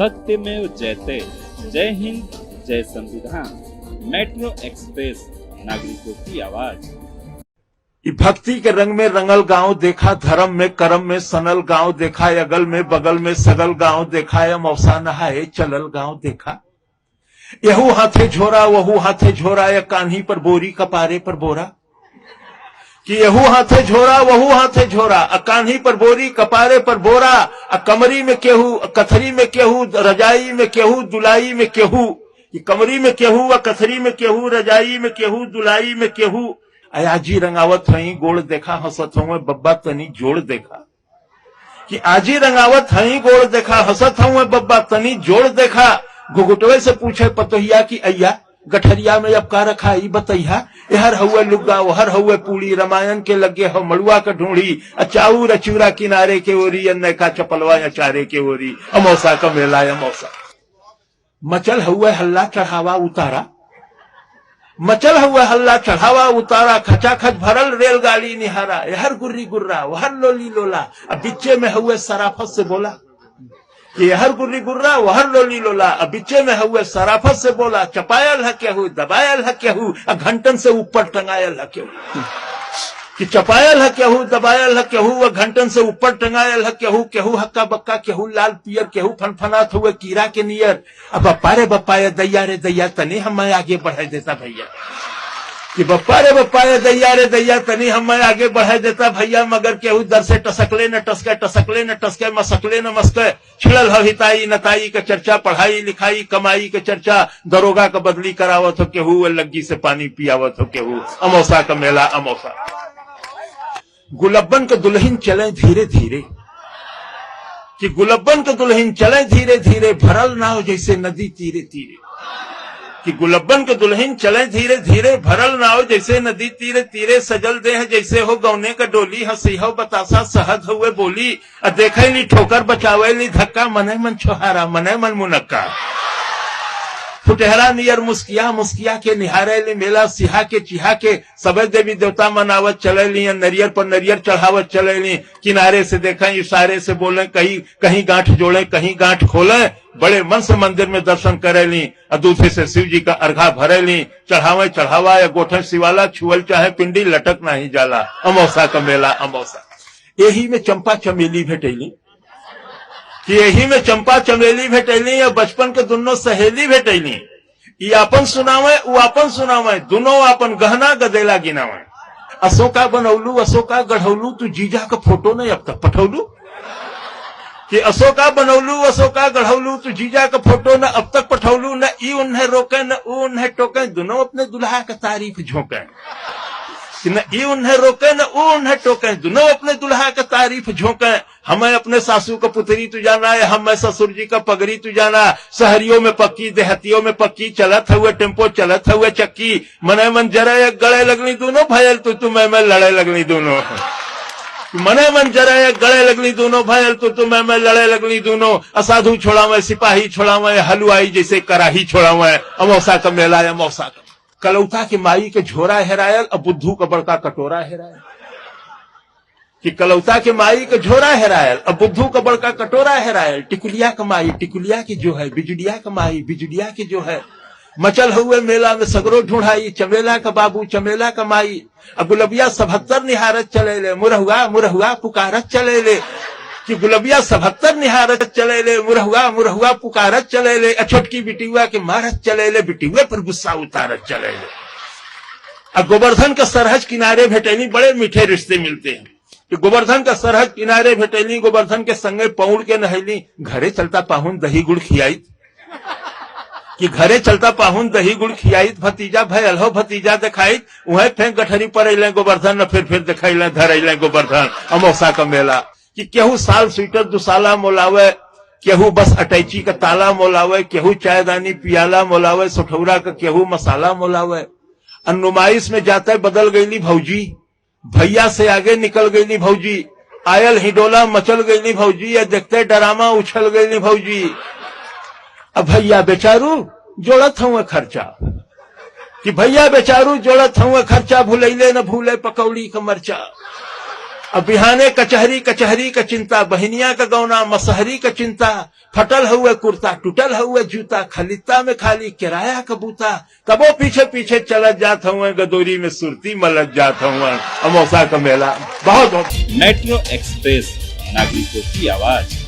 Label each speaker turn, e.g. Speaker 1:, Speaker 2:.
Speaker 1: सत्यमेव जयते। जय हिंद, जय संविधान। मेट्रो एक्सप्रेस, नागरिकों की आवाज।
Speaker 2: भक्ति के रंग में रंगल गांव देखा, धर्म में कर्म में सनल गांव देखा, अगल में बगल में सगल गांव देखा, या मौसा नहाए चलल गांव देखा। यहू हाथे झोरा वहू हाथे झोरा, या कान्ही पर बोरी कपारे पर बोरा। कि यहू हाथे झोरा वहू हाथे झोरा, कान्ही पर बोरी कपारे पर बोरा। कमरी में केहू, कथरी में केहू, रजाई में केहू, दुलाई में केहू। कमरी में केहू, कथरी में केहू, रजाई में केहू, दुलाई में केहू। आजी रंगावत हई गोड़ देखा, हंसत हूँ बब्बा तनी जोड़ देखा। कि आजी रंगावत हई गोड़ देखा, हंसत हूँ बब्बा तनी जोड़ देखा। घुघुटवे से पूछे पतोहिया की अय्या, गठरिया में अब का रखा ई बतैया। हर हुए लुग्गा हर हुए पूड़ी, रामायण के लगे हो मड़ुआ का ढूंढी। अचाऊ रचूरा किनारे के ओरी, अन्य का चपलवा अचारे के ओरी। अमौसा का मेला अमौसा। मचल हुए हल्ला चढ़ावा उतारा, मचल हुआ हल्ला चढ़ावा उतारा। खचाखच भरल रेलगाड़ी निहारा, हर गुर्री गुर्रा वहर लोली लोला। अब बिच्चे में हुए सराफत से बोला कि हर गुर्री गुर्रा वहर लोली लोला। अब बिच्चे में हुए सराफत से बोला, चपायल है केहू दबायल है केहू, घंटन से ऊपर टंगायल है केहू। कि चपायल है केहू दबायल है केहू, घंटन से ऊपर टंगायल है केहू। केहू हक्का बक्का केहू लाल पियर, केहू फनफनात हुए कीड़ा के नियर। अब बप्पा रे बप्पा ये दैया रे दैया, तनी हमें आगे बढ़ा देता भैया। कि बप्पा रे दैया रे दैया, तनी हमें आगे बढ़ा देता भैया। मगर केहू दर से टसकले न टसके, टसकले न टसके, मसकले न मस्के। छिड़ल हो हिताई नताई का चर्चा, पढ़ाई लिखाई कमाई के चर्चा। दरोगा का बदली करावत हो केहू, लग्गी से पानी पियावत हो केहू। अमौसा का मेला अमौसा। गुलब्बन के दुल्हन चले धीरे धीरे, कि गुलब्बन के दुल्हन चले धीरे धीरे, भरल नाव जैसे नदी तीरे तीरे। कि गुलब्बन के दुल्हन चले धीरे धीरे, भरल नाव जैसे नदी तीरे तीरे। सजल देह जैसे हो गौने का डोली, हंसी हो बतासा सहद हुए बोली। देखे ली ठोकर बचावे ली धक्का, मने मन छोहारा मने मन मुनक्का। फुटहरा नियर मुस्किया मुस्किया के निहारे ली मेला, सिहा के चिहा के सबे देवी देवता मनावत चले ली। नरियर पर नरियर चढ़ावत चले ली, किनारे से देखें इशारे से बोले, कहीं गांठ जोड़े कहीं गांठ खोले। बड़े मन से मंदिर में दर्शन करे ली, दूसरे से शिव जी का अर्घा भरे ली। चढ़ावे चढ़ावा या गोठे शिवाला, छुअल चाहे पिंडी लटक नहीं जाला। अमौसा का मेला अमौसा। यही में चंपा चमेली भेटैली, कि यही में चंपा चमेली भेटैली, या बचपन के दोनों सहेली भेटैली। ये अपन सुनावे वो अपन सुनावे, दोनों अपन गहना गदेला गिनावे। अशोका बनौलू अशोका गढ़ौलू, तू जीजा का फोटो नहीं अब तक पठौलू। कि अशोका बनौलू अशोका गढ़ौलू, तू जीजा का फोटो न अब तक पठौलू। न ई उन्हें रोके न ऊ उन्हें टोके, दोनों अपने दुल्हा का तारीफ झोंके। न ई उन्हें रोके न ऊ उन्हें टोके, दोनों अपने दुल्हा का तारीफ झोंके। हमें अपने सासू का पुतरी तू जाना है, हमें ससुर जी का पगड़ी तू जाना। शहरियों में पक्की देहतियों में पक्की, चलत हुए टेम्पो चलत हुए चक्की। मने मन जरा गले लगनी दोनों, भयल तू मैं लड़े लगनी दोनों। मने मन जरा गले लगनी दोनों, भयल तू मैं लड़े लगनी दोनों। असाधु छोड़ावे सिपाही छोड़ावे, हलवाई जैसे कराही छोड़ावे। अमौसा का मेला अमौसा का। कलौता के माई के झोरा हेरायल, अब बुद्धू का बड़का कटोरा हेरायल। कि कलौता के माई के झोरा हेरायल, अब बुद्धू का बड़का कटोरा हेरायल। टिकुलिया का माई टिकुलिया की जो है, बिजुलिया का माई बिजुलिया की जो है। मचल हुए मेला में सगरो ढूंढाई, चमेला का बाबू चमेला का माई। अब गुलबिया 77 निहारत चले ले, मुरहुआ मुरहुआ पुकारत चले ले। कि गुलबिया 77 निहारत चले ले, मुरहुआ मुरहुआ पुकारत चले ले। छोटकी बिटिया के मारत चले ले, बिटिया पर गुस्सा उतारत चले ले। अब गोवर्धन का सरहज किनारे भेटैली, बड़े मीठे रिश्ते मिलते हैं। कि गोवर्धन का सरहज किनारे भेटैली, गोवर्धन के संगे पौड़ के नहैली। घरे चलता पाहुन दही गुड़ खियाई, कि घरे चलता पाहुन दही गुड़ खियाई। भतीजा भयल हो भतीजा दिखाई, वह फेंक गठरी पर अले गोवर्धन, फिर दिखाई धर अले गोवर्धन। अमौसा का मेला। कि केहू साल स्वेटर दुसाला मोलावे, केहू बस अटैची का ताला मोलावे। केहू चायदानी पियाला मोलावे, सुठौरा का केहू मसाला मोलावे। नुमाइश में जाते बदल गईली भौजी, भैया से आगे निकल गईली भौजी। आयल हिडोला मचल गईली भौजी, या देखते डरामा उछल गईली भौजी। अब भैया बेचारू जोड़त हुए खर्चा, कि भैया बेचारू जोड़त हुए खर्चा। भूलैले न भूले पकौड़ी का मरचा। अब बिहाने कचहरी कचहरी का चिंता, बहनिया का गौना मसहरी का चिंता, फटल हुए कुर्ता टूटल हुए जूता, खलिता में खाली किराया कबूता, तबो पीछे पीछे चलत जात हुए, गदोरी में सुरती मलत जात हुए, अमौसा का मेला। बहुत बहुत
Speaker 1: मेट्रो एक्सप्रेस, नागरिकों की आवाज।